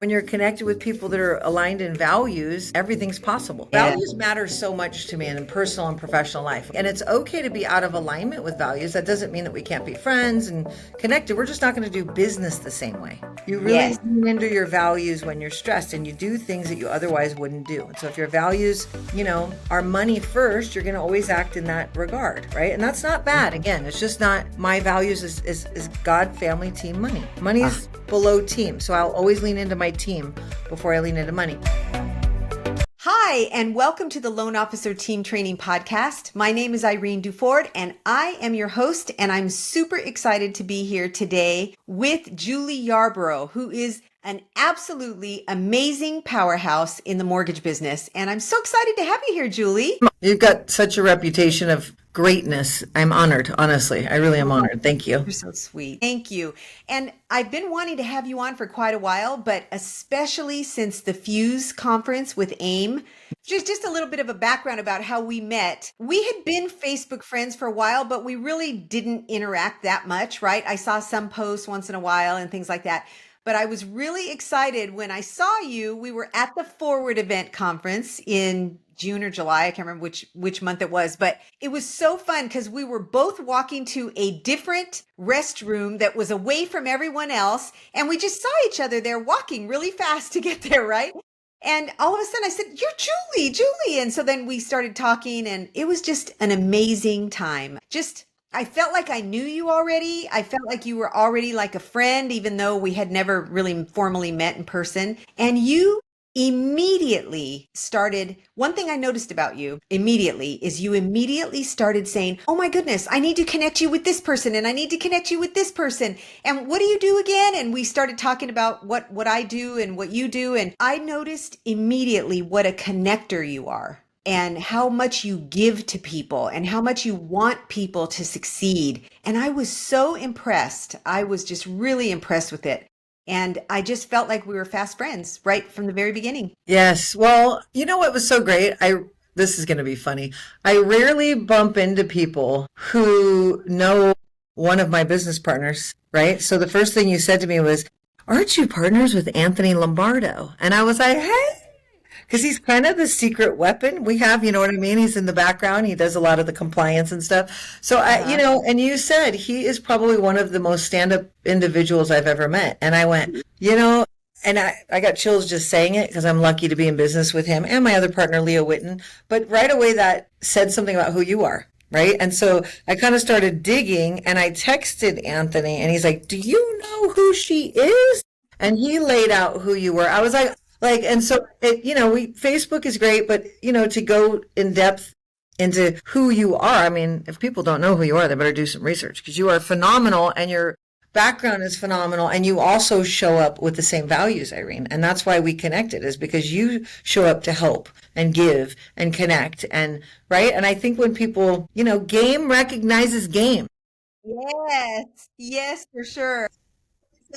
When you're connected with people that are aligned in values, everything's possible. Yeah. Values matter so much to me in personal and professional life. And it's okay to be out of alignment with values. That doesn't mean that we can't be friends and connected. We're just not going to do business the same way. You really Yes. lean into your values when you're stressed and you do things that you otherwise wouldn't do. And so if your values, are money first, you're going to always act in that regard, right? And that's not bad. Again, it's just not my values is God, family, team, money. Money is below team. So I'll always lean into my team before I lean into money. Hi, and welcome to the Loan Officer Team Training Podcast. My name is Irene Duford, and I am your host, and I'm super excited to be here today with Julie Yarbrough, who is an absolutely amazing powerhouse in the mortgage business. And I'm so excited to have you here, Julie. You've got such a reputation of greatness. I'm honored, honestly. I really am honored. Thank you. You're so sweet. Thank you. And I've been wanting to have you on for quite a while, but especially since the Fuse conference with AIM. Just a little bit of a background about how we met. We had been Facebook friends for a while, but we really didn't interact that much, right? I saw some posts once in a while and things like that. But I was really excited when I saw you. We were at the Forward event conference in June or July. I can't remember which month it was, but it was so fun because we were both walking to a different restroom that was away from everyone else. And we just saw each other there walking really fast to get there, right? And all of a sudden I said, "You're Julie. And so then we started talking and it was just an amazing time. I felt like I knew you already. I felt like you were already like a friend, even though we had never really formally met in person. And you immediately started, one thing I noticed about you immediately is you immediately started saying, "Oh my goodness, I need to connect you with this person and I need to connect you with this person. And what do you do again?" And we started talking about what I do and what you do. And I noticed immediately what a connector you are, and how much you give to people and how much you want people to succeed. And I was so impressed. I was just really impressed with it. And I just felt like we were fast friends right from the very beginning. Yes. Well, you know what was so great? This is going to be funny. I rarely bump into people who know one of my business partners, right? So the first thing you said to me was, "Aren't you partners with Anthony Lombardo?" And I was like, "Hey." Because he's kind of the secret weapon we have, you know what I mean? He's in the background. He does a lot of the compliance and stuff. So and you said he is probably one of the most stand-up individuals I've ever met. And I went, and I got chills just saying it because I'm lucky to be in business with him and my other partner, Leah Witten. But right away that said something about who you are. Right. And so I kind of started digging and I texted Anthony and he's like, "Do you know who she is?" And he laid out who you were. I was and so Facebook is great, but to go in depth into who you are. I mean, if people don't know who you are, they better do some research because you are phenomenal and your background is phenomenal. And you also show up with the same values, Irene. And that's why we connected, is because you show up to help and give and connect and right. And I think when people, game recognizes game. Yes, for sure.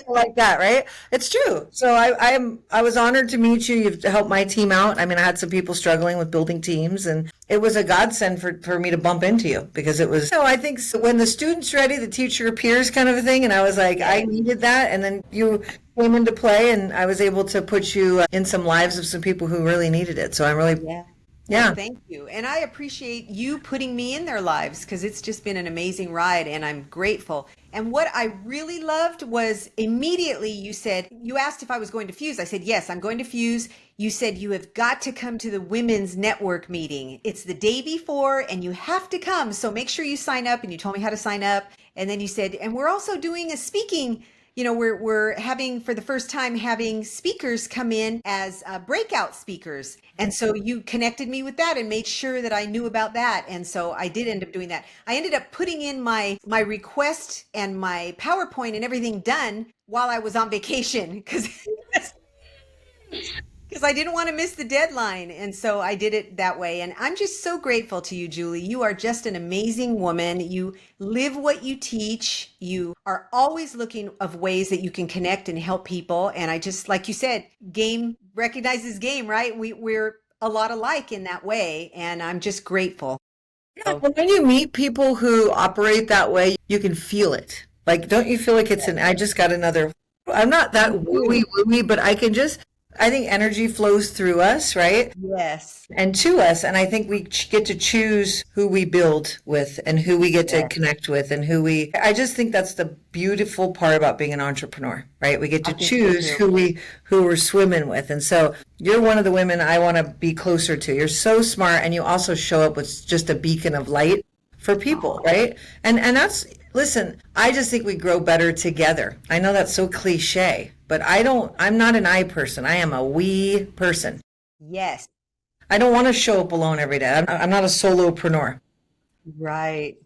Like that, right? It's true. So I was honored to meet you. You've helped my team out. I mean, I had some people struggling with building teams, and it was a godsend for me to bump into you because it was. I think when the student's ready, the teacher appears, kind of a thing. And I was like, I needed that, and then you came into play, and I was able to put you in some lives of some people who really needed it. So I'm really. Yeah. Well, thank you. And I appreciate you putting me in their lives because it's just been an amazing ride and I'm grateful. And what I really loved was immediately you asked if I was going to Fuse. I said, "Yes, I'm going to Fuse." You said, "You have got to come to the women's network meeting. It's the day before and you have to come. So make sure you sign up." And you told me how to sign up. And then you said, "And we're also doing a speaking. We're having, for the first time, having speakers come in as breakout speakers." And so you connected me with that and made sure that I knew about that. And so I did end up doing that. I ended up putting in my request and my PowerPoint and everything done while I was on vacation because I didn't want to miss the deadline. And so I did it that way. And I'm just so grateful to you, Julie. You are just an amazing woman. You live what you teach. You are always looking of ways that you can connect and help people. And I just, like you said, game recognizes game, right? We're a lot alike in that way. And I'm just grateful. Yeah, when you meet people who operate that way, you can feel it. Like, don't you feel like I just got another I'm not that wooey, but I think energy flows through us, right? Yes. And to us. And I think we get to choose who we build with and who we get to Yes. connect with and I just think that's the beautiful part about being an entrepreneur, right? We get I to think so choose too. who we're swimming with. And so you're one of the women I want to be closer to. You're so smart and you also show up with just a beacon of light for people, right? And that's, listen, I just think we grow better together. I know that's so cliche, but I'm not an I person. I am a we person. Yes. I don't want to show up alone every day. I'm not a solopreneur. Right.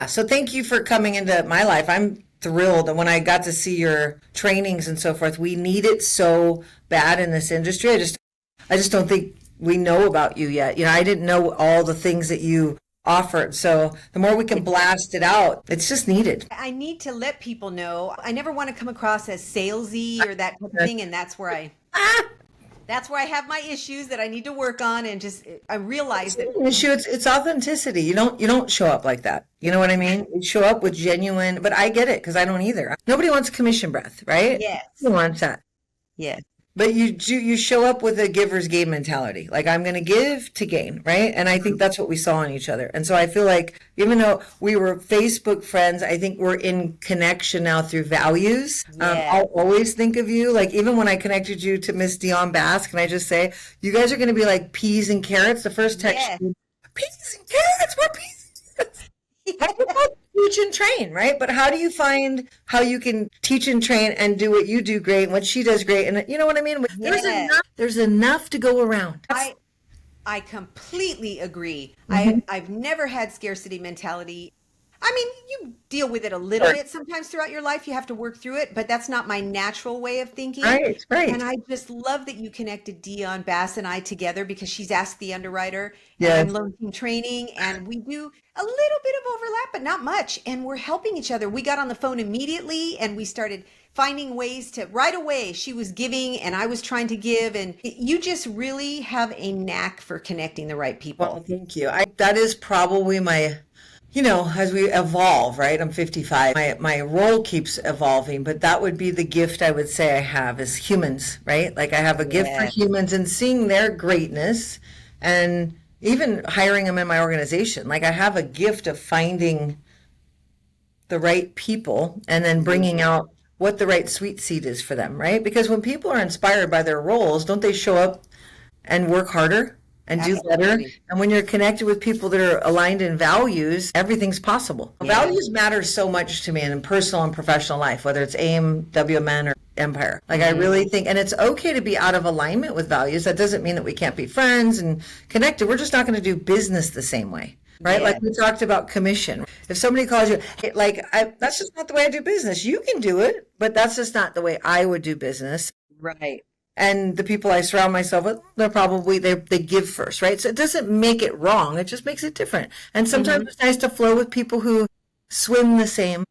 So thank you for coming into my life. I'm thrilled. And when I got to see your trainings and so forth, we need it so bad in this industry. I just don't think we know about you yet. I didn't know all the things that you offered. So the more we can blast it out, it's just needed. I need to let people know. I never want to come across as salesy or that type of thing, and that's where I have my issues that I need to work on, and just I realize that. Issue, it's authenticity. You don't show up like that. You know what I mean? You show up with genuine, but I get it because I don't either. Nobody wants commission breath, right? Yes. Who wants that? Yes. But you show up with a giver's gain mentality. Like, I'm going to give to gain, right? And I think that's what we saw in each other. And so I feel like even though we were Facebook friends, I think we're in connection now through values. Yeah. I'll always think of you. Like, even when I connected you to Miss Dion Bass, can I just say, you guys are going to be like peas and carrots. The first text, Yes. peas and carrots, we're peas and carrots. How do you teach and train, right? But how do you find how you can teach and train and do what you do great and what she does great? And you know what I mean? Yes. There's enough to go around. I completely agree. Mm-hmm. I've never had scarcity mentality. I mean, you deal with it a little bit sometimes throughout your life. You have to work through it, but that's not my natural way of thinking. Right. And I just love that you connected Dion Bass and I together, because she's Ask the Underwriter and Yes. I'm Loan Team Training, and we do a little bit of overlap, but not much. And we're helping each other. We got on the phone immediately and we started finding ways to, right away, she was giving and I was trying to give. And you just really have a knack for connecting the right people. Well, thank you. That is probably my, as we evolve, right? I'm 55. My role keeps evolving, but that would be the gift I would say I have is humans, right? Like, I have a gift for Yes. humans and seeing their greatness and even hiring them in my organization. Like, I have a gift of finding the right people and then bringing out what the right sweet seed is for them, right? Because when people are inspired by their roles, don't they show up and work harder and do better? Absolutely. And when you're connected with people that are aligned in values, everything's possible. Yeah. Values matter so much to me in personal and professional life, whether it's AIM, WMN, or Empire. Like, I really think, and it's okay to be out of alignment with values. That doesn't mean that we can't be friends and connected. We're just not going to do business the same way. Right? Yeah. Like we talked about commission. If somebody calls you, hey, that's just not the way I do business. You can do it, but that's just not the way I would do business. Right. And the people I surround myself with, they give first, right? So it doesn't make it wrong. It just makes it different. And sometimes it's nice to flow with people who swim the same.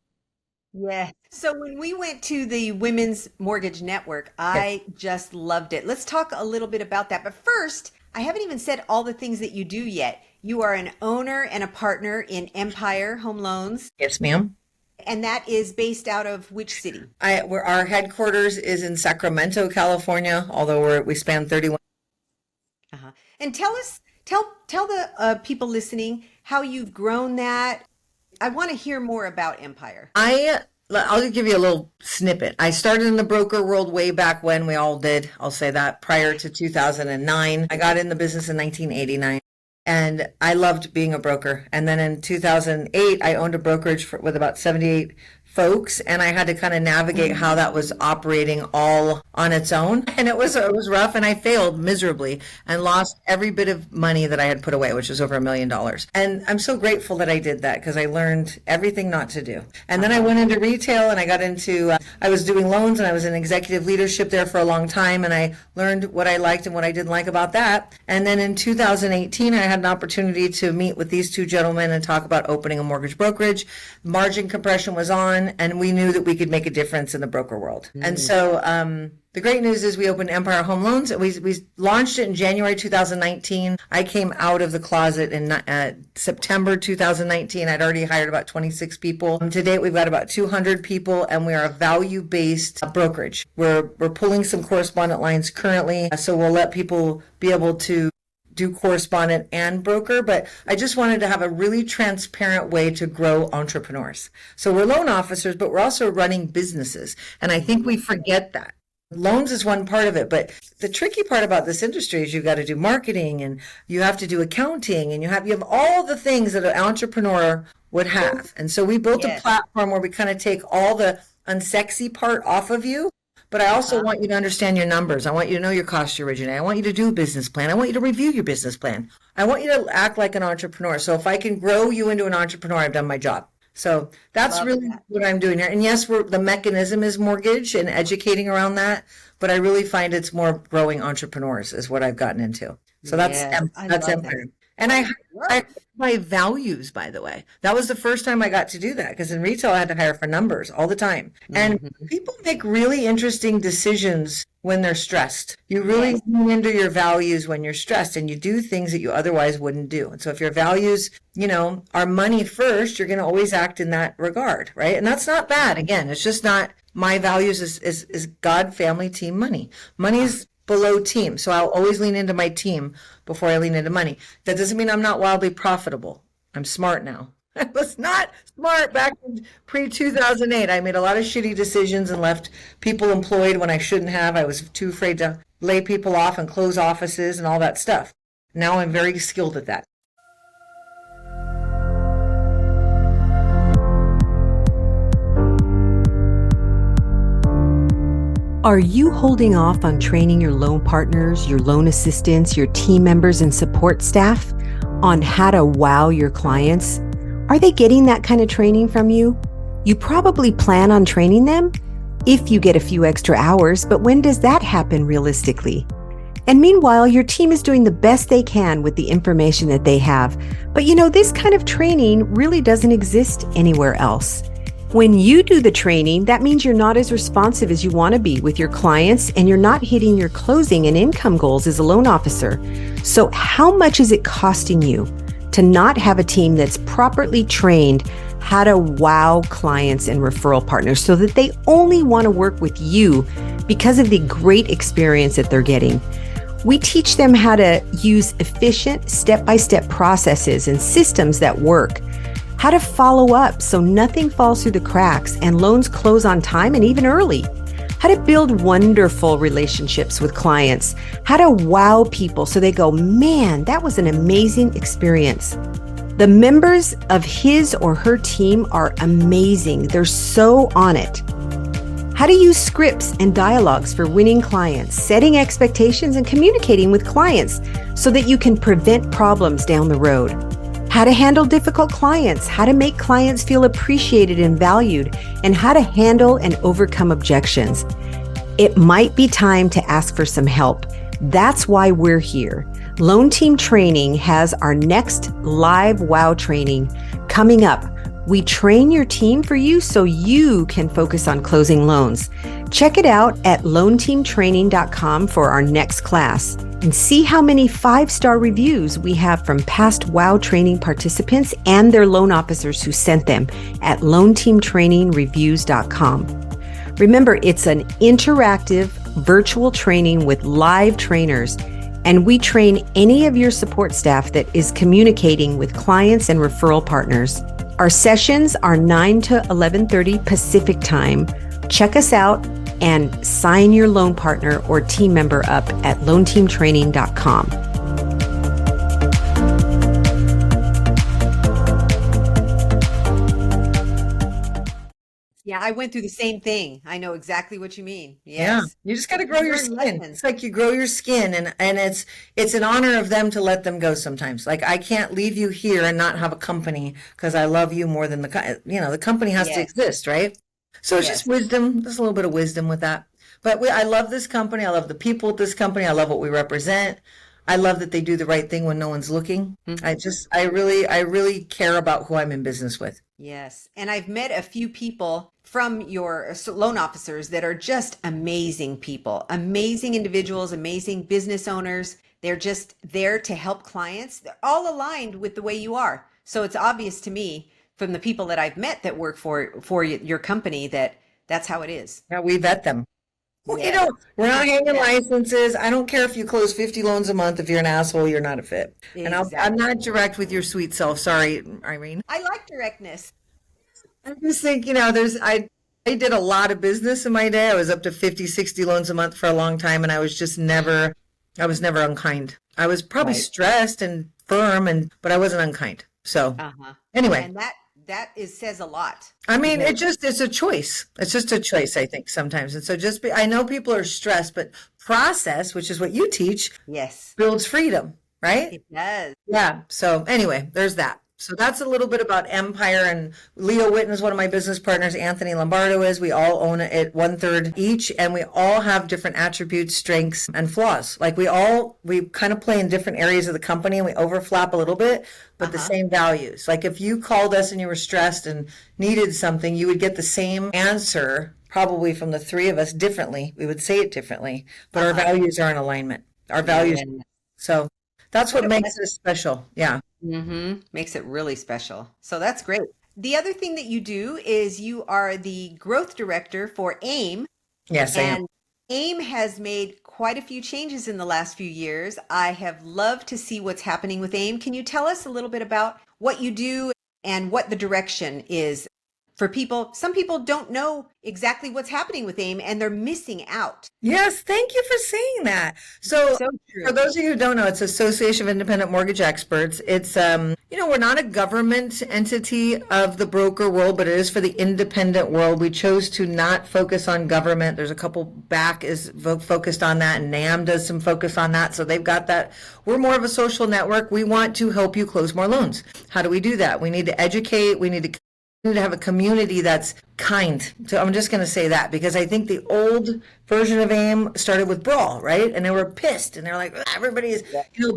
Yeah. So when we went to the Women's Mortgage Network, I just loved it. Let's talk a little bit about that. But first, I haven't even said all the things that you do yet. You are an owner and a partner in Empire Home Loans, Yes, ma'am. and that is based out of which city? Our headquarters is in Sacramento, California, although we span 31. Uh-huh. And tell the people listening how you've grown that. I want to hear more about Empire. I'll just give you a little snippet. I started in the broker world way back when. We all did. I'll say that prior to 2009. I got in the business in 1989. And I loved being a broker. And then in 2008, I owned a brokerage with about 78 folks, and I had to kind of navigate how that was operating all on its own. And it was rough, and I failed miserably and lost every bit of money that I had put away, which was over $1 million. And I'm so grateful that I did that because I learned everything not to do. And then I went into retail, and I got into, I was doing loans, and I was in executive leadership there for a long time, and I learned what I liked and what I didn't like about that. And then in 2018, I had an opportunity to meet with these two gentlemen and talk about opening a mortgage brokerage. Margin compression was on. done, and we knew that we could make a difference in the broker world. And so the great news is we opened Empire Home Loans. We launched it in January 2019. I came out of the closet in September 2019. I'd already hired about 26 people. To date, we've got about 200 people, and we are a value-based brokerage. We're pulling some correspondent lines currently, so we'll let people be able to do correspondent and broker, but I just wanted to have a really transparent way to grow entrepreneurs. So we're loan officers, but we're also running businesses. And I think we forget that. Loans is one part of it, but the tricky part about this industry is you've got to do marketing, and you have to do accounting, and you have all the things that an entrepreneur would have. And so we built a platform where we kind of take all the unsexy part off of you. But I also want you to understand your numbers. I want you to know your cost to originate. I want you to do a business plan. I want you to review your business plan. I want you to act like an entrepreneur. So if I can grow you into an entrepreneur, I've done my job. So that's really what I'm doing here. And yes, the mechanism is mortgage and educating around that, but I really find it's more growing entrepreneurs is what I've gotten into. So that's Empire. And I my values, by the way. That was the first time I got to do that, because in retail I had to hire for numbers all the time. And people make really interesting decisions when they're stressed. You really lean into your values when you're stressed, and you do things that you otherwise wouldn't do. And so if your values, are money first, you're going to always act in that regard, right? And that's not bad. Again, it's just not my values is God, family, team, money. Money is below team. So I'll always lean into my team before I lean into money. That doesn't mean I'm not wildly profitable. I'm smart now. I was not smart back in pre-2008. I made a lot of shitty decisions and left people employed when I shouldn't have. I was too afraid to lay people off and close offices and all that stuff. Now I'm very skilled at that. Are you holding off on training your loan partners, your loan assistants, your team members, and support staff on how to wow your clients? Are they getting that kind of training from you? You probably plan on training them if you get a few extra hours, but when does that happen realistically? And meanwhile, your team is doing the best they can with the information that they have. But this kind of training really doesn't exist anywhere else. When you do the training, that means you're not as responsive as you want to be with your clients, and you're not hitting your closing and income goals as a loan officer. So how much is it costing you to not have a team that's properly trained how to wow clients and referral partners so that they only want to work with you because of the great experience that they're getting? We teach them how to use efficient step-by-step processes and systems that work, how to follow up so nothing falls through the cracks and loans close on time and even early, how to build wonderful relationships with clients, how to wow people so they go, man, that was an amazing experience. The members of his or her team are amazing. They're so on it. How to use scripts and dialogues for winning clients, setting expectations, and communicating with clients so that you can prevent problems down the road. How to handle difficult clients, how to make clients feel appreciated and valued, and how to handle and overcome objections. It might be time to ask for some help. That's why we're here. Loan Team Training has our next live WOW training coming up. We train your team for you so you can focus on closing loans. Check it out at loanteamtraining.com for our next class and see how many 5-star reviews we have from past WOW training participants and their loan officers who sent them at loanteamtrainingreviews.com. Remember, it's an interactive virtual training with live trainers, and we train any of your support staff that is communicating with clients and referral partners. Our sessions are 9 to 11:30 Pacific time. Check us out and sign your loan partner or team member up at loanteamtraining.com. Yeah, I went through the same thing. I know exactly what you mean. Yeah, Yes. you just got to grow your Learn skin. lessons. It's like you grow your skin, and it's an honor of them to let them go sometimes. Like, I can't leave you here and not have a company because I love you more than the company has to Yes. exist, right? So it's just Yes. wisdom. There's a little bit of wisdom with that. But I love this company. I love the people at this company. I love what we represent. I love that they do the right thing when no one's looking. I really care about who I'm in business with. Yes. And I've met a few people from your loan officers that are just amazing people, amazing individuals, amazing business owners. They're just there to help clients. They're all aligned with the way you are. So it's obvious to me from the people that I've met that work for your company that that's how it is. Yeah, we vet them. We Yes. don't, we're not hanging Yes. licenses. I don't care if you close 50 loans a month. If you're an asshole, you're not a fit. And I'm Exactly. not direct with your sweet self. Sorry, Irene. I like directness. I just think, I did a lot of business in my day. I was up to 50, 60 loans a month for a long time, and I was never unkind. I was probably Right. stressed and firm, but I wasn't unkind. So Uh-huh. anyway, And that is says a lot. I mean, Because it's a choice. It's just a choice, I think, sometimes. And so I know people are stressed, but process, which is what you teach, yes, builds freedom, right? it does. Yeah. So anyway, there's that. So that's a little bit about Empire. And Leo Witten is one of my business partners. Anthony Lombardo is. We all own it 1/3 each, and we all have different attributes, strengths, and flaws. Like we kind of play in different areas of the company, and we overlap a little bit, but the Uh-huh. same values. Like if you called us and you were stressed and needed something, you would get the same answer probably from the three of us differently. We would say it differently, but our Uh-huh. values are in alignment. Our values. Yeah. So that's What what a makes blessing. us special. Yeah. Makes it really special. So that's great. The other thing that you do is you are the growth director for AIM, Yes, I am. and AIM has made quite a few changes in the last few years. I have loved to see what's happening with AIM. Can you tell us a little bit about what you do and what the direction is for people? Some people don't know exactly what's happening with AIM and they're missing out. Yes, thank you for saying that. So, So for true. those of you who don't know, it's Association of Independent Mortgage Experts. It's we're not a government entity of the broker world, but it is for the independent world. We chose to not focus on government. There's a couple back is focused on that, and NAM does some focus on that. So they've got that. We're more of a social network. We want to help you close more loans. How do we do that? We need to educate. We need to have a community that's kind. So I'm just going to say that because I think the old version of AIM started with brawl, right? And they were pissed and they're like, everybody's,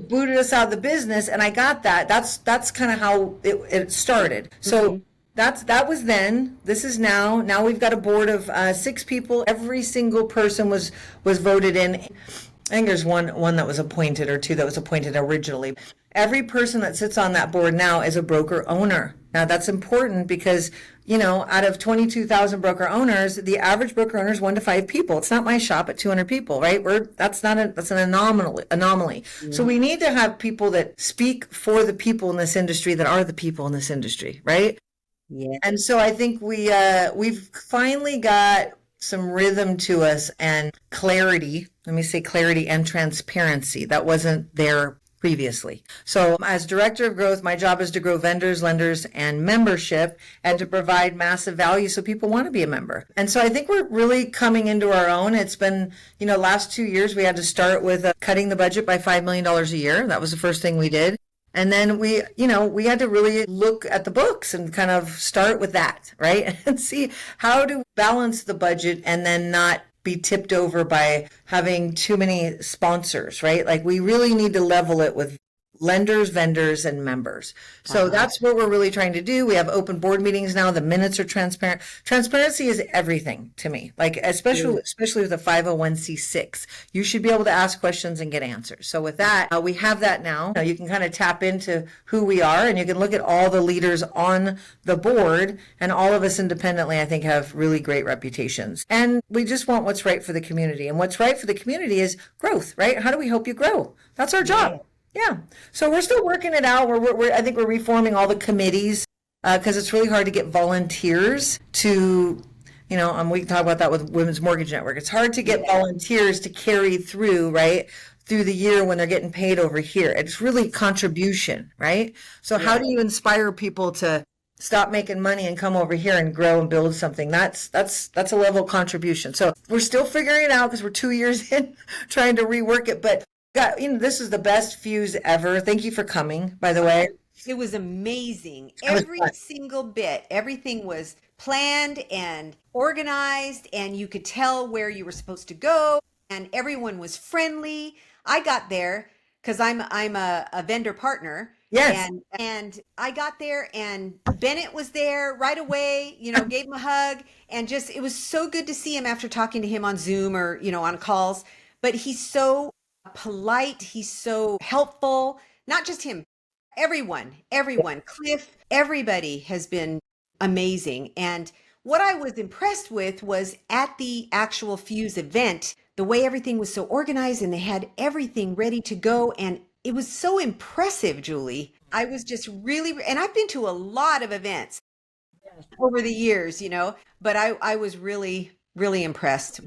booted us out of the business. And I got that. That's kind of how it started. So that was then. This is now. Now we've got a board of 6 people. Every single person was voted in. I think there's one that was appointed or 2 that was appointed originally. Every person that sits on that board now is a broker owner. Now that's important because, out of 22,000 broker owners, the average broker owner is 1 to 5 people. It's not my shop at 200 people, right? That's an anomaly. So we need to have people that speak for the people in this industry that are the people in this industry, right? Yeah. And so I think we've finally got some rhythm to us and clarity. Let me say clarity and transparency that wasn't there previously. So as director of growth, my job is to grow vendors, lenders, and membership and to provide massive value so people want to be a member. And so I think we're really coming into our own. It's been, last 2 years we had to start with cutting the budget by $5 million a year. That was the first thing we did. And then we had to really look at the books and kind of start with that, right? And see how to balance the budget and then not be tipped over by having too many sponsors, right? Like we really need to level it with lenders, vendors, and members. So that's what we're really trying to do. We have open board meetings now. The minutes are transparent. Transparency is everything to me. Like especially with a 501c6, you should be able to ask questions and get answers. So with that, we have that now. Now you can kind of tap into who we are, and you can look at all the leaders on the board, and all of us independently, I think, have really great reputations. And we just want what's right for the community. And what's right for the community is growth, right? How do we help you grow? That's our job. Yeah. So we're still working it out. I think we're reforming all the committees because it's really hard to get volunteers to, and we can talk about that with Women's Mortgage Network. It's hard to get volunteers to carry through, right, through the year when they're getting paid over here. It's really contribution, right? So how do you inspire people to stop making money and come over here and grow and build something? That's a level of contribution. So we're still figuring it out because we're 2 years in trying to rework it, but God, this is the best fuse ever. Thank you for coming, by the way. It was amazing. It was Every fun. single bit, everything was planned and organized, and you could tell where you were supposed to go, and everyone was friendly. I got there because I'm a vendor partner, Yes. And I got there and Bennett was there right away, gave him a hug, and just it was so good to see him after talking to him on Zoom or, on calls. But he's so polite, he's so helpful, not just him, everyone, Cliff, everybody has been amazing. And what I was impressed with was at the actual Fuse event, the way everything was so organized and they had everything ready to go. And it was so impressive, Julie. I was just really, and I've been to a lot of events over the years, but I was really, really impressed.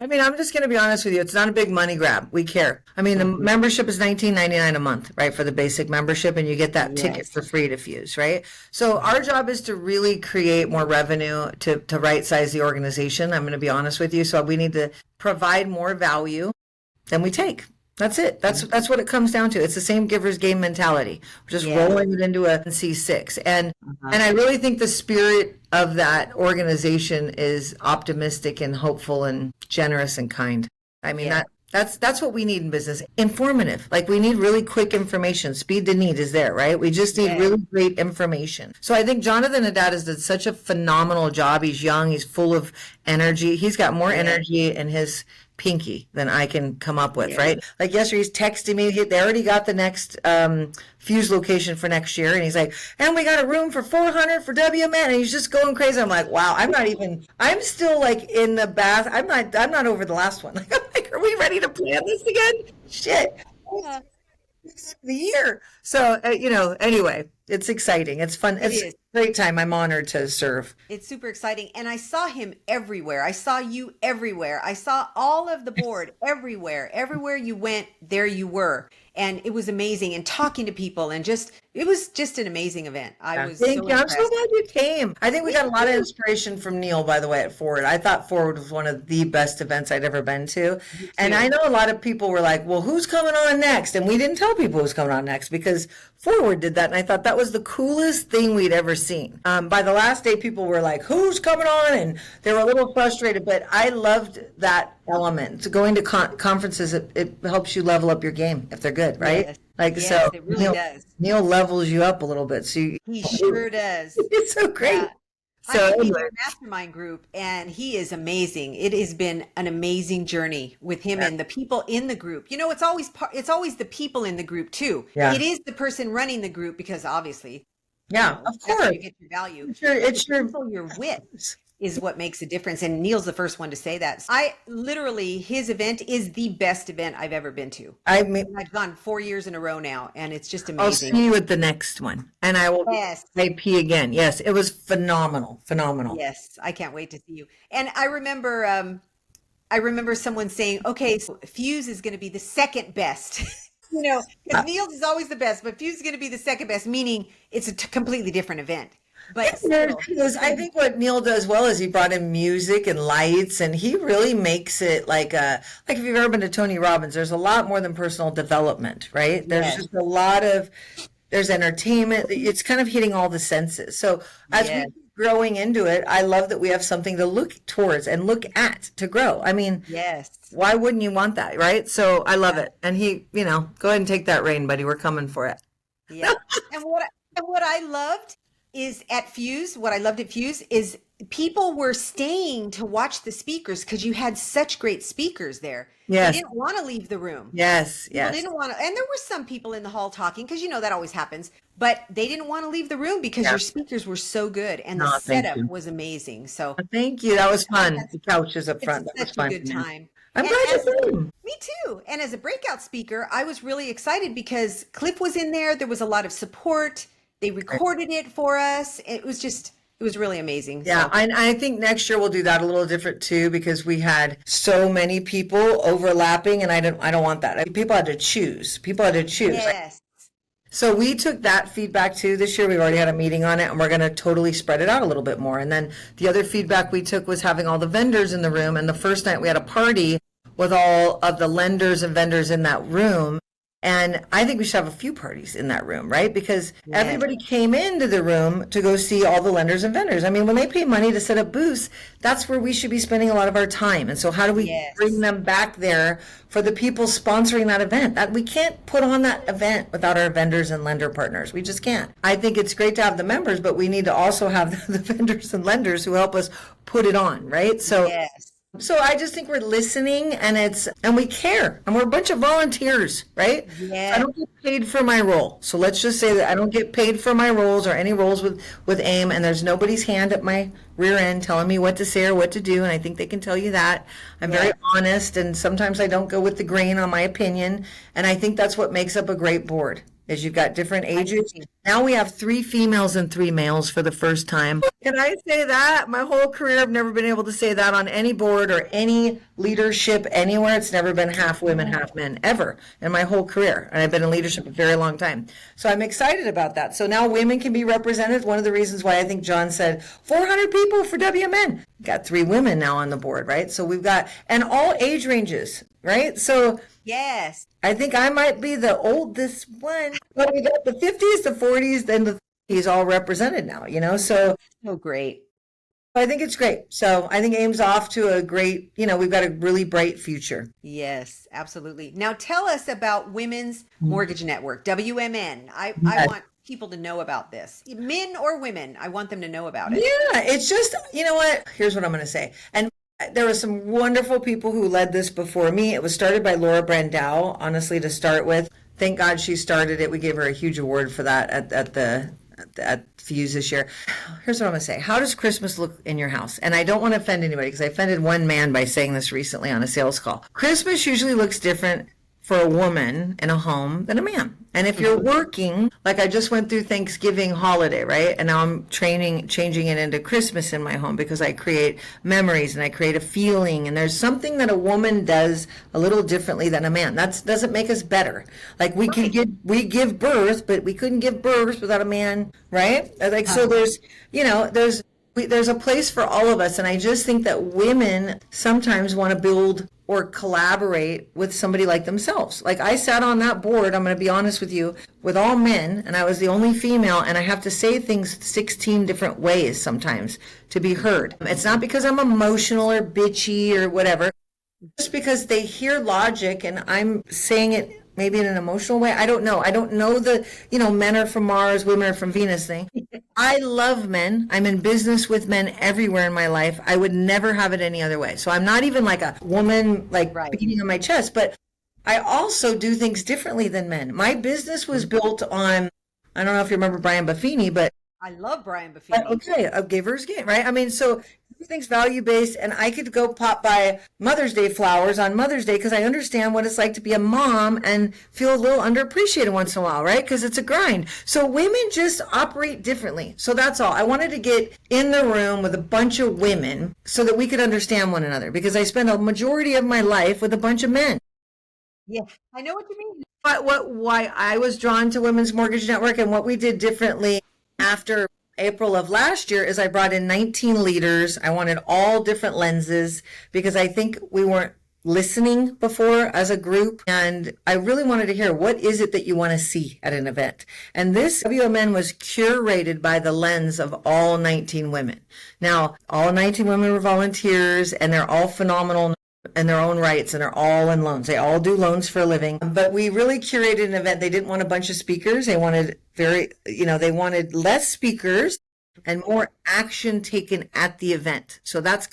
I mean, I'm just going to be honest with you. It's not a big money grab. We care. I mean, the membership is $19.99 a month, right, for the basic membership, and you get that ticket for free to Fuse, right? So our job is to really create more revenue to right size the organization. I'm going to be honest with you. So we need to provide more value than we take. That's it. That's what it comes down to. It's the same giver's game mentality. We're just rolling it into a C6. And I really think the spirit of that organization is optimistic and hopeful and generous and kind. I mean, that's what we need in business. Informative. Like, we need really quick information. Speed to need is there, right? We just need really great information. So I think Jonathan Haddad has done such a phenomenal job. He's young. He's full of energy. He's got more energy in his pinky than I can come up with, right? Like yesterday, he's texting me. They already got the next Fuse location for next year, and he's like, "And we got a room for 400 for WMN," and he's just going crazy. I'm like, "Wow, I'm still like in the bath. I'm not over the last one. Like, I'm like, are we ready to plan this again? Shit." The year. So, anyway, it's exciting. It's fun. It's a great time. I'm honored to serve. It's super exciting. And I saw him everywhere. I saw you everywhere. I saw all of the board everywhere. Everywhere you went, there you were. And it was amazing. And talking to people and it was just an amazing event. Thank you. I'm so glad you came. I think we got a lot of inspiration from Neil, by the way, at Forward. I thought Forward was one of the best events I'd ever been to. And I know a lot of people were like, well, who's coming on next? And we didn't tell people who's coming on next because Forward did that. And I thought that was the coolest thing we'd ever seen. By the last day, people were like, who's coming on? And they were a little frustrated, but I loved that element. So going to conferences, it helps you level up your game if they're good, right? Yes. Yes, so it really does. Neil levels you up a little bit. So he sure does. It's so great. Yeah. So I'm in your mastermind group, and he is amazing. It has been an amazing journey with him and the people in the group. It's always the people in the group too. Yeah. It is the person running the group because obviously, of that's course, how you get your value. It's your people you're with is what makes a difference. And Neil's the first one to say that. His event is the best event I've ever been to. I've gone 4 years in a row now, and it's just amazing. I'll see you at the next one, and I will IP again. Yes, it was phenomenal. Yes, I can't wait to see you. And I remember someone saying, okay, so Fuse is going to be the second best. Because Neil's is always the best, but Fuse is going to be the second best, meaning it's a completely different event. But I think what Neil does well is he brought in music and lights, and he really makes it like if you've ever been to Tony Robbins, there's a lot more than personal development, right? There's just a lot of, there's entertainment. It's kind of hitting all the senses. So as we keep growing into it, I love that we have something to look towards and look at to grow. I mean, why wouldn't you want that, right? So I love it. And he, go ahead and take that reign, buddy. We're coming for it. Yeah. And what I loved is what I loved at Fuse is people were staying to watch the speakers because you had such great speakers there. Yes. They didn't want to leave the room. Yes. They didn't want to, and there were some people in the hall talking because that always happens, but they didn't want to leave the room because your speakers were so good and the setup was amazing. So thank you. That was fun. The couches up front. It's such a good time. I'm glad you came. Me too. And as a breakout speaker, I was really excited because Cliff was in there. There was a lot of support. They recorded it for us. It was really amazing. Yeah, so. I think next year we'll do that a little different too because we had so many people overlapping, and I don't want that. People had to choose. Yes. So we took that feedback too this year. We've already had a meeting on it, and we're going to totally spread it out a little bit more. And then the other feedback we took was having all the vendors in the room. And the first night we had a party with all of the lenders and vendors in that room. And I think we should have a few parties in that room, right? Because Yes. everybody came into the room to go see all the lenders and vendors. I mean, when they pay money to set up booths, that's where we should be spending a lot of our time. And so how do we Yes. bring them back there for the people sponsoring that event? That we can't put on that event without our vendors and lender partners. We just can't. I think it's great to have the members, but we need to also have the vendors and lenders who help us put it on, right? Yes. So I just think we're listening and we care and we're a bunch of volunteers, right? Yeah. I don't get paid for my role. So let's just say that I don't get paid for my roles or any roles with AIM, and there's nobody's hand at my rear end telling me what to say or what to do. And I think they can tell you that. I'm very honest, and sometimes I don't go with the grain on my opinion. And I think that's what makes up a great board. Is you've got different ages. Now we have 3 females and 3 males for the first time. Can I say that? My whole career, I've never been able to say that on any board or any leadership anywhere. It's never been half women, half men, ever in my whole career. And I've been in leadership a very long time. So I'm excited about that. So now women can be represented. One of the reasons why I think John said 400 people for WMN. We've got 3 women now on the board, right? So we've got, and all age ranges, right? So Yes. I think I might be the oldest one, but we got the 50s, the 40s, and the 30s all represented now, so So great. I think it's great. So I think AIM's off to a great, we've got a really bright future. Yes, absolutely. Now tell us about Women's Mortgage Network, WMN. I want people to know about this. Men or women, I want them to know about it. Yeah, it's just, you know what? Here's what I'm going to say. And there were some wonderful people who led this before me. It was started by Laura Brandau, honestly, to start with. Thank God she started it. We gave her a huge award for that at Fuse this year. Here's what I'm going to say. How does Christmas look in your house? And I don't want to offend anybody because I offended one man by saying this recently on a sales call. Christmas usually looks different for a woman in a home than a man. And if you're working, like I just went through Thanksgiving holiday, right? And now I'm changing it into Christmas in my home because I create memories and I create a feeling. And there's something that a woman does a little differently than a man. That doesn't make us better. Like we give birth, but we couldn't give birth without a man, right? Like, so there's a place for all of us. And I just think that women sometimes want to build or collaborate with somebody like themselves. Like I sat on that board, I'm going to be honest with you, with all men, and I was the only female, and I have to say things 16 different ways sometimes to be heard. It's not because I'm emotional or bitchy or whatever, just because they hear logic and I'm saying it maybe in an emotional way. I don't know. I don't know the, men are from Mars, women are from Venus thing. I love men. I'm in business with men everywhere in my life. I would never have it any other way. So I'm not even like a woman, like beating on my chest, but I also do things differently than men. My business was built on, I don't know if you remember Brian Buffini, but I love Brian Buffini. Okay, a giver's gain, right? I mean, so everything's value-based, and I could go pop by Mother's Day flowers on Mother's Day because I understand what it's like to be a mom and feel a little underappreciated once in a while, right? Because it's a grind. So women just operate differently. So that's all. I wanted to get in the room with a bunch of women so that we could understand one another because I spent a majority of my life with a bunch of men. Yeah, I know what you mean. But why I was drawn to Women's Mortgage Network and what we did differently after April of last year is I brought in 19 leaders. I wanted all different lenses because I think we weren't listening before as a group. And I really wanted to hear, what is it that you want to see at an event? And this WMN was curated by the lens of all 19 women. Now, all 19 women were volunteers and they're all phenomenal in their own rights, and they're all in loans. They all do loans for a living. But we really curated an event. They didn't want a bunch of speakers. They wanted they wanted less speakers and more action taken at the event. So that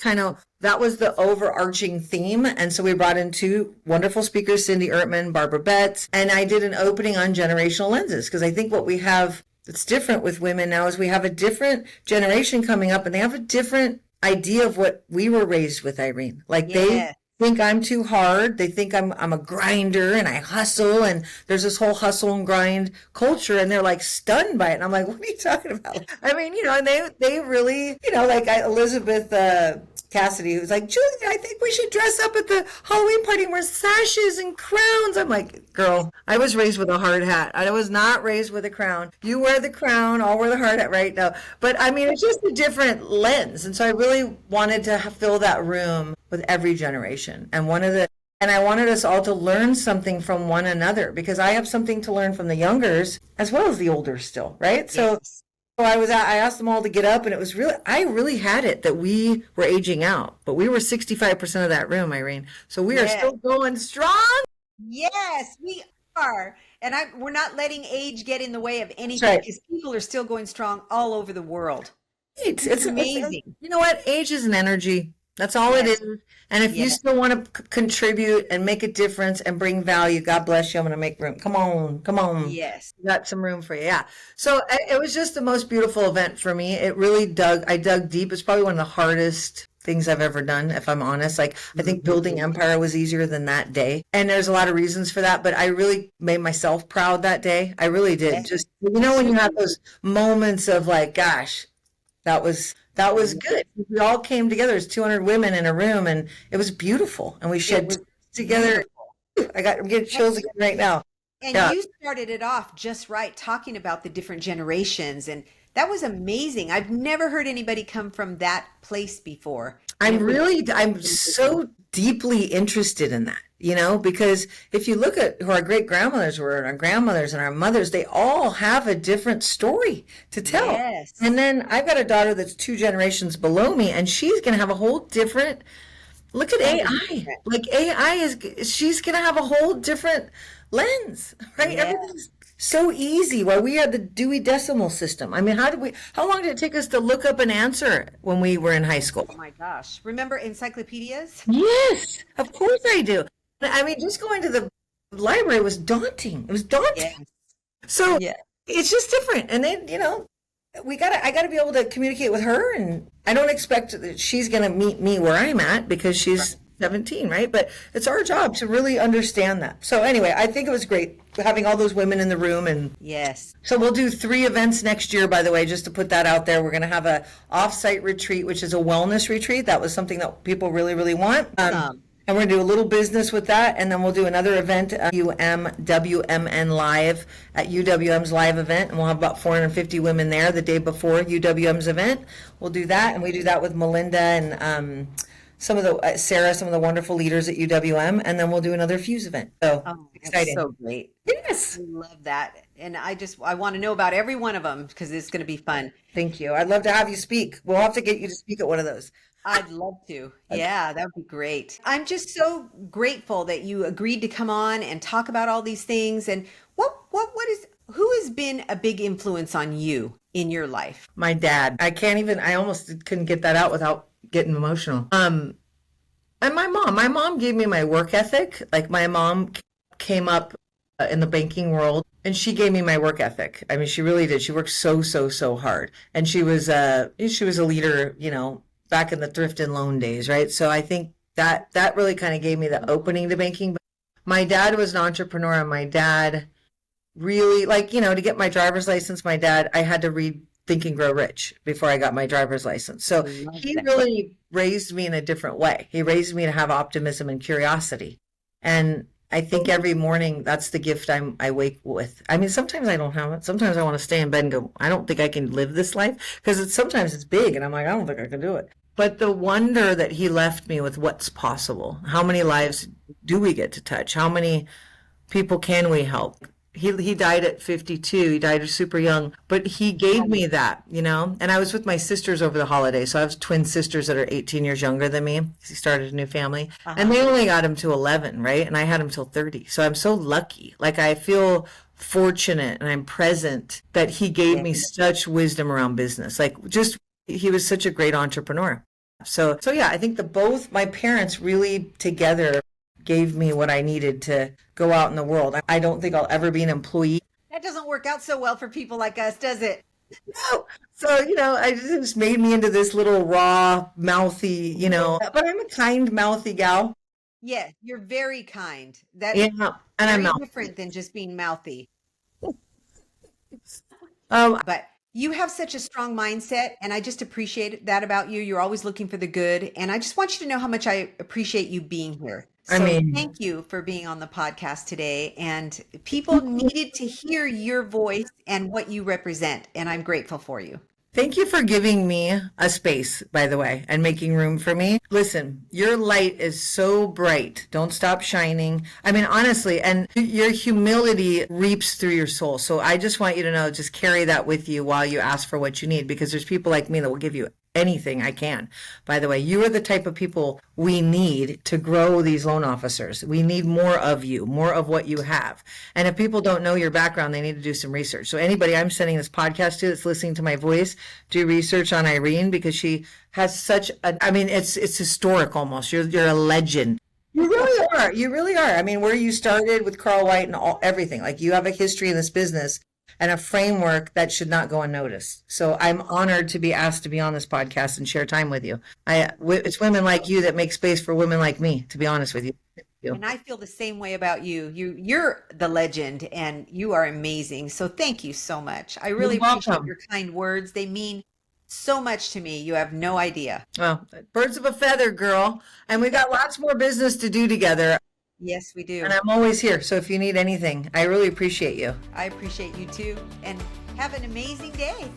was the overarching theme. And so we brought in 2 wonderful speakers, Cindy Ertman, Barbara Betts, and I did an opening on generational lenses because I think what we have that's different with women now is we have a different generation coming up and they have a different idea of what we were raised with, Irene. Like they think I'm too hard. They think I'm a grinder and I hustle and there's this whole hustle and grind culture and they're like stunned by it. And I'm like, what are you talking about? I mean, and they really, like Elizabeth Cassidy, who's like, Julie, I think we should dress up at the Halloween party and wear sashes and crowns. I'm like, girl, I was raised with a hard hat. I was not raised with a crown. You wear the crown, I'll wear the hard hat right now. But I mean, it's just a different lens. And so I really wanted to fill that room with every generation. And one of the And I wanted us all to learn something from one another because I have something to learn from the youngers as well as the older still, right? So Yes. I asked them all to get up, and it was really, I really had it that we were aging out, but we were 65% of that room, Irene. So we are Yes. still going strong. Yes, we are. And we're not letting age get in the way of That's anything right. because people are still going strong all over the world. It's Amazing. you know what? Age is an energy. That's all it Yes. is. And if you Yes. still want to contribute and make a difference and bring value, God bless you. I'm going to make room. Come on, come on. Yes. We got some room for you. Yeah. So it was just the most beautiful event for me. It really I dug deep. It's probably one of the hardest things I've ever done, if I'm honest. Like, I think building empire was easier than that day. And there's a lot of reasons for that, but I really made myself proud that day. I really did. Yes. Just, when you have those moments of like, gosh, that was good. We all came together as 200 women in a room, and it was beautiful. And we It shed was tears together. I'm getting chills again right now. And Yeah, you started it off just right, talking about the different generations. And that was amazing. I've never heard anybody come from that place before. And I'm so deeply interested in that, because if you look at who our great grandmothers were and our grandmothers and our mothers, they all have a different story to tell. yes. And then I've got a daughter that's 2 generations below me, and she's going to have a whole different look at AI. Like she's going to have a whole different lens, right? Yeah. Everything's so easy. While we had the Dewey Decimal System. I mean, how long did it take us to look up an answer when we were in high school? Oh my gosh. Remember encyclopedias? Yes, of course I do. I mean, just going to the library was daunting. It was daunting. Yes. So Yeah. it's just different. And then, I gotta be able to communicate with her, and I don't expect that she's gonna meet me where I'm at because she's 17, right? But it's our job to really understand that. So anyway, I think it was great having all those women in the room. And Yes. so we'll do 3 events next year, by the way, just to put that out there. We're going to have a offsite retreat, which is a wellness retreat. That was something that people really, really want. And we're going to do a little business with that. And then we'll do another event, WMN Live at UWM's live event. And we'll have about 450 women there the day before UWM's event. We'll do that. And we do that with Melinda and some of the Sarah, some of the wonderful leaders at UWM. And then we'll do another Fuse event. So Oh, that's exciting. so great. Yes. I love that. And I want to know about every one of them because it's going to be fun. Thank you. I'd love to have you speak. We'll have to get you to speak at one of those. I'd love to. Yeah, that would be great. I'm just so grateful that you agreed to come on and talk about all these things. And who has been a big influence on you in your life? My dad. I almost couldn't get that out without getting emotional. And my mom. My mom gave me my work ethic. Like, my mom came up in the banking world, and she gave me my work ethic. I mean, she really did. She worked so, so, so hard. And she was a leader, back in the thrift and loan days, right? So I think that really kind of gave me the opening to banking. But my dad was an entrepreneur, and my dad really, like, to get my driver's license, I had to read Think and Grow Rich before I got my driver's license. So he really raised me in a different way. He raised me to have optimism and curiosity. And I think every morning that's the gift I wake with. I mean, sometimes I don't have it. Sometimes I want to stay in bed and go, I don't think I can live this life, because sometimes it's big and I'm like, I don't think I can do it. But the wonder that he left me with what's possible. How many lives do we get to touch? How many people can we help? He died at 52. He died super young, but he gave me that, and I was with my sisters over the holidays. So I have twin sisters that are 18 years younger than me. He started a new family, and they only got him to 11, right? And I had him till 30. So I'm so lucky. Like, I feel fortunate and I'm present that he gave me such wisdom around business. Like, he was such a great entrepreneur. So yeah, I think both my parents really together gave me what I needed to go out in the world. I don't think I'll ever be an employee. That doesn't work out so well for people like us, does it? No. So, I just made me into this little raw, mouthy, but I'm a kind, mouthy gal. Yeah, you're very kind. That's Yeah. And I'm very not. different than just being mouthy. Um, But you have such a strong mindset, and I just appreciate that about you. You're always looking for the good, and I just want you to know how much I appreciate you being here. So thank you for being on the podcast today, and people needed to hear your voice and what you represent, and I'm grateful for you. Thank you for giving me a space, by the way, and making room for me. Listen, your light is so bright. Don't stop shining. I mean, honestly, and your humility reaps through your soul. So I just want you to know, just carry that with you while you ask for what you need, because there's people like me that will give you anything I can. By the way, you are the type of people we need to grow these loan officers. We need more of you, more of what you have. And if people don't know your background, they need to do some research. So anybody I'm sending this podcast to that's listening to my voice, do research on Irene, because she has such a, I mean, it's historic almost. You're a legend. You really are. You really are. I mean, where you started with Carl White and everything, like you have a history in this business and a framework that should not go unnoticed. So I'm honored to be asked to be on this podcast and share time with you. It's women like you that make space for women like me, to be honest with you. And I feel the same way about you. You're the legend and you are amazing. So thank you so much. I really appreciate your kind words. They mean so much to me. You have no idea. Well, birds of a feather, girl. And we got lots more business to do together. Yes, we do. And I'm always here. So if you need anything, I really appreciate you. I appreciate you too. And have an amazing day.